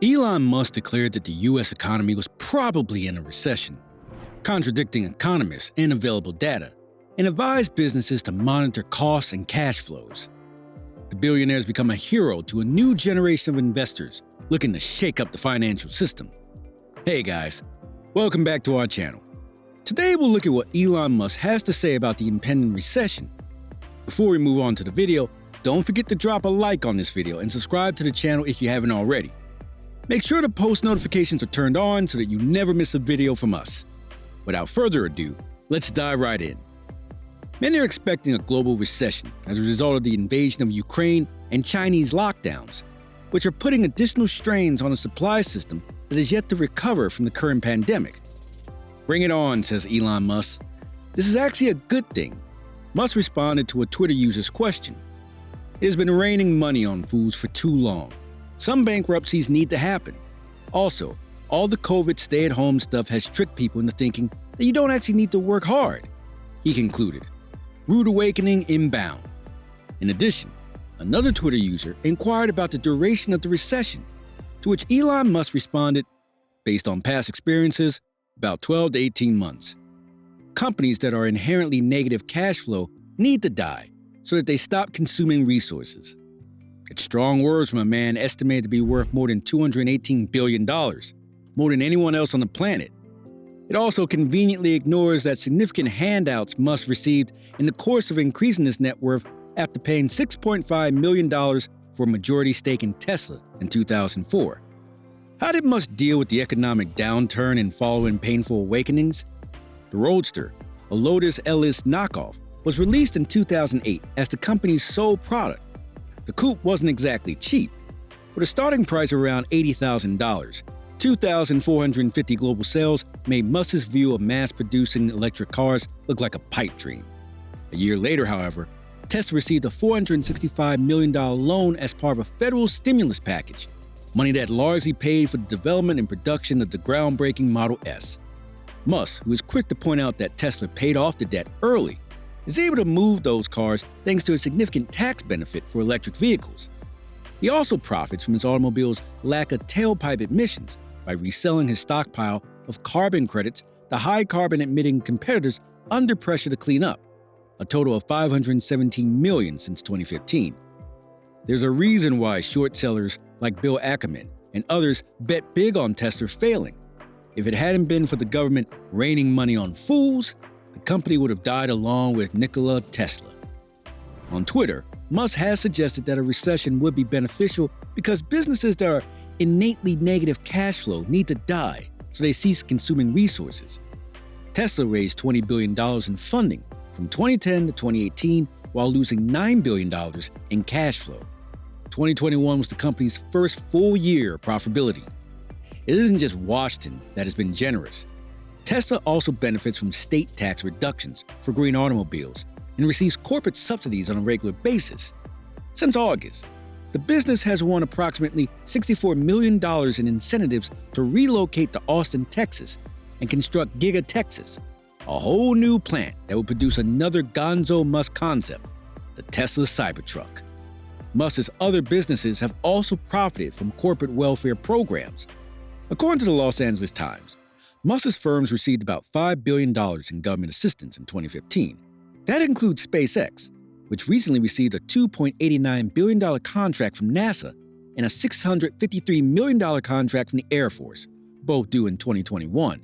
Elon Musk declared that the U.S. economy was probably in a recession, contradicting economists and available data, and advised businesses to monitor costs and cash flows. The billionaire has become a hero to a new generation of investors looking to shake up the financial system. Hey guys, welcome back to our channel. Today we'll look at what Elon Musk has to say about the impending recession. Before we move on to the video, don't forget to drop a like on this video and subscribe to the channel if you haven't already. Make sure the post notifications are turned on so that you never miss a video from us. Without further ado, let's dive right in. Many are expecting a global recession as a result of the invasion of Ukraine and Chinese lockdowns, which are putting additional strains on a supply system that is yet to recover from the current pandemic. Bring it on, says Elon Musk. This is actually a good thing. Musk responded to a Twitter user's question. It has been raining money on fools for too long. Some bankruptcies need to happen. Also, all the COVID stay-at-home stuff has tricked people into thinking that you don't actually need to work hard, he concluded. Rude awakening inbound. In addition, another Twitter user inquired about the duration of the recession, to which Elon Musk responded, based on past experiences, about 12 to 18 months. Companies that are inherently negative cash flow need to die so that they stop consuming resources. It's strong words from a man estimated to be worth more than $218 billion, more than anyone else on the planet. It also conveniently ignores that significant handouts Musk received in the course of increasing his net worth after paying $6.5 million for a majority stake in Tesla in 2004. How did Musk deal with the economic downturn and following painful awakenings? The Roadster, a Lotus Elise knockoff, was released in 2008 as the company's sole product. The coupe wasn't exactly cheap. With a starting price around $80,000, 2,450 global sales made Musk's view of mass-producing electric cars look like a pipe dream. A year later, however, Tesla received a $465 million loan as part of a federal stimulus package, money that largely paid for the development and production of the groundbreaking Model S. Musk, who is quick to point out that Tesla paid off the debt early, is able to move those cars thanks to a significant tax benefit for electric vehicles. He also profits from his automobile's lack of tailpipe emissions by reselling his stockpile of carbon credits to high-carbon emitting competitors under pressure to clean up, a total of $517 million since 2015. There's a reason why short sellers like Bill Ackman and others bet big on Tesla failing. If it hadn't been for the government raining money on fools, the company would have died along with Nikola Tesla. On Twitter, Musk has suggested that a recession would be beneficial because businesses that are innately negative cash flow need to die so they cease consuming resources. Tesla raised $20 billion in funding from 2010 to 2018 while losing $9 billion in cash flow. 2021 was the company's first full year of profitability. It isn't just Washington that has been generous. Tesla also benefits from state tax reductions for green automobiles and receives corporate subsidies on a regular basis. Since August, the business has won approximately $64 million in incentives to relocate to Austin, Texas, and construct Giga Texas, a whole new plant that will produce another Gonzo Musk concept, the Tesla Cybertruck. Musk's other businesses have also profited from corporate welfare programs. According to the Los Angeles Times, Musk's firms received about $5 billion in government assistance in 2015. That includes SpaceX, which recently received a $2.89 billion contract from NASA and a $653 million contract from the Air Force, both due in 2021,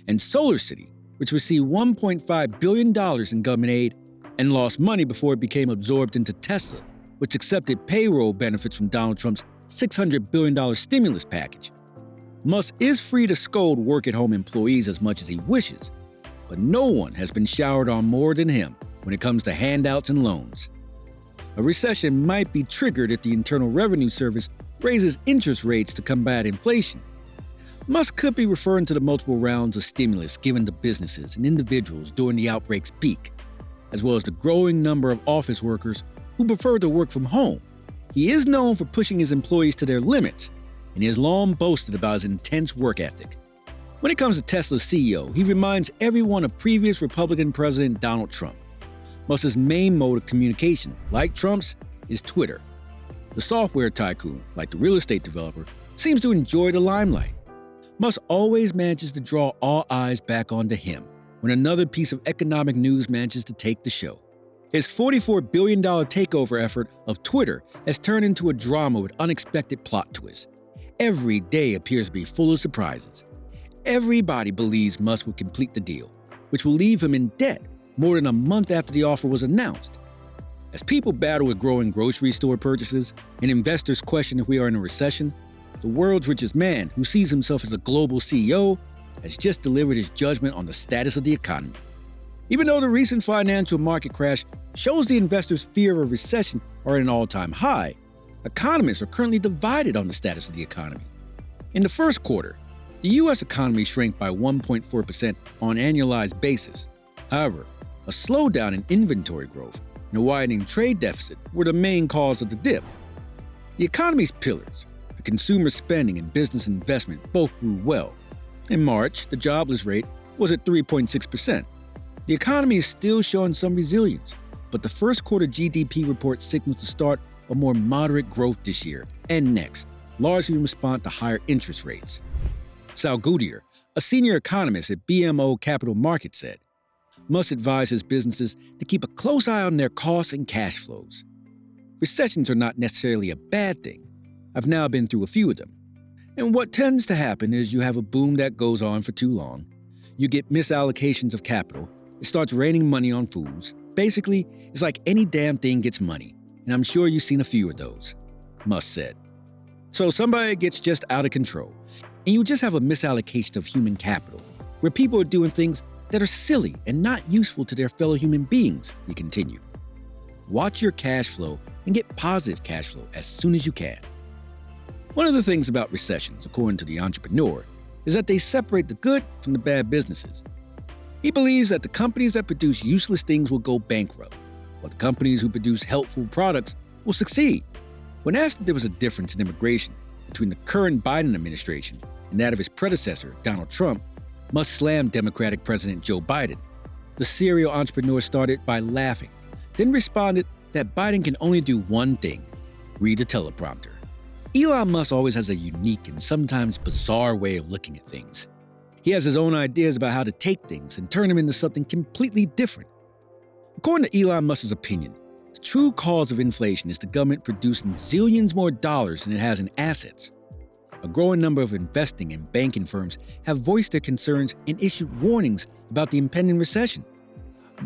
and SolarCity, which received $1.5 billion in government aid and lost money before it became absorbed into Tesla, which accepted payroll benefits from Donald Trump's $600 billion stimulus package. Musk is free to scold work-at-home employees as much as he wishes, but no one has been showered on more than him when it comes to handouts and loans. A recession might be triggered if the Internal Revenue Service raises interest rates to combat inflation. Musk could be referring to the multiple rounds of stimulus given to businesses and individuals during the outbreak's peak, as well as the growing number of office workers who prefer to work from home. He is known for pushing his employees to their limits, and he has long boasted about his intense work ethic. When it comes to Tesla's CEO, he reminds everyone of previous Republican President Donald Trump. Musk's main mode of communication, like Trump's, is Twitter. The software tycoon, like the real estate developer, seems to enjoy the limelight. Musk always manages to draw all eyes back onto him when another piece of economic news manages to take the show. His $44 billion takeover effort of Twitter has turned into a drama with unexpected plot twists. Every day appears to be full of surprises. Everybody believes Musk will complete the deal, which will leave him in debt more than a month after the offer was announced. As people battle with growing grocery store purchases and investors question if we are in a recession, the world's richest man, who sees himself as a global CEO, has just delivered his judgment on the status of the economy. Even though the recent financial market crash shows the investors' fear of a recession are at an all-time high, economists are currently divided on the status of the economy. In the first quarter, the U.S. economy shrank by 1.4% on an annualized basis. However, a slowdown in inventory growth and a widening trade deficit were the main cause of the dip. The economy's pillars, the consumer spending and business investment, both grew well. In March, the jobless rate was at 3.6%. The economy is still showing some resilience, but the first quarter GDP report signals the start of more moderate growth this year and next, largely in response to higher interest rates. Sal Goodyear, a senior economist at BMO Capital Markets, said, Musk advises businesses to keep a close eye on their costs and cash flows. Recessions are not necessarily a bad thing. I've now been through a few of them. And what tends to happen is you have a boom that goes on for too long. You get misallocations of capital. It starts raining money on fools. Basically, it's like any damn thing gets money, and I'm sure you've seen a few of those, Musk said. So somebody gets just out of control, and you just have a misallocation of human capital, where people are doing things that are silly and not useful to their fellow human beings, he continued. Watch your cash flow and get positive cash flow as soon as you can. One of the things about recessions, according to the entrepreneur, is that they separate the good from the bad businesses. He believes that the companies that produce useless things will go bankrupt, while the companies who produce helpful products will succeed. When asked if there was a difference in immigration between the current Biden administration and that of his predecessor, Donald Trump, Musk slammed Democratic President Joe Biden. The serial entrepreneur started by laughing, then responded that Biden can only do one thing: read a teleprompter. Elon Musk always has a unique and sometimes bizarre way of looking at things. He has his own ideas about how to take things and turn them into something completely different. According to Elon Musk's opinion, the true cause of inflation is the government producing zillions more dollars than it has in assets. A growing number of investing and banking firms have voiced their concerns and issued warnings about the impending recession.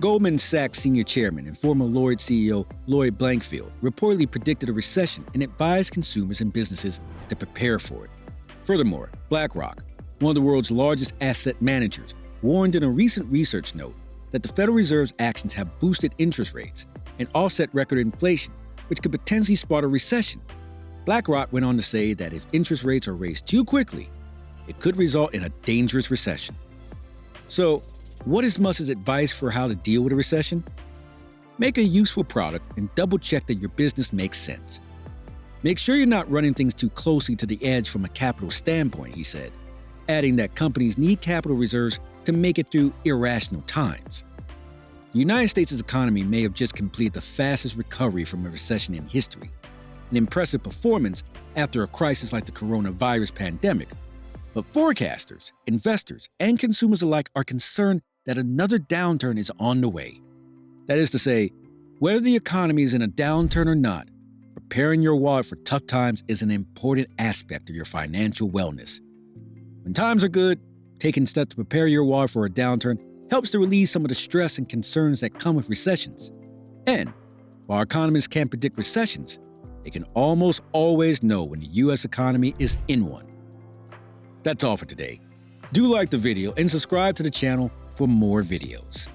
Goldman Sachs senior chairman and former Lloyd CEO Lloyd Blankfield reportedly predicted a recession and advised consumers and businesses to prepare for it. Furthermore, BlackRock, one of the world's largest asset managers, warned in a recent research note that the Federal Reserve's actions have boosted interest rates and offset record inflation, which could potentially spark a recession. BlackRock went on to say that if interest rates are raised too quickly, it could result in a dangerous recession. So, what is Musk's advice for how to deal with a recession? Make a useful product and double-check that your business makes sense. Make sure you're not running things too closely to the edge from a capital standpoint, he said, adding that companies need capital reserves to make it through irrational times. The United States' economy may have just completed the fastest recovery from a recession in history, an impressive performance after a crisis like the coronavirus pandemic. But forecasters, investors, and consumers alike are concerned that another downturn is on the way. That is to say, whether the economy is in a downturn or not, preparing your wallet for tough times is an important aspect of your financial wellness. When times are good, taking steps to prepare your wallet for a downturn helps to relieve some of the stress and concerns that come with recessions. And while economists can't predict recessions, they can almost always know when the U.S. economy is in one. That's all for today. Do like the video and subscribe to the channel for more videos.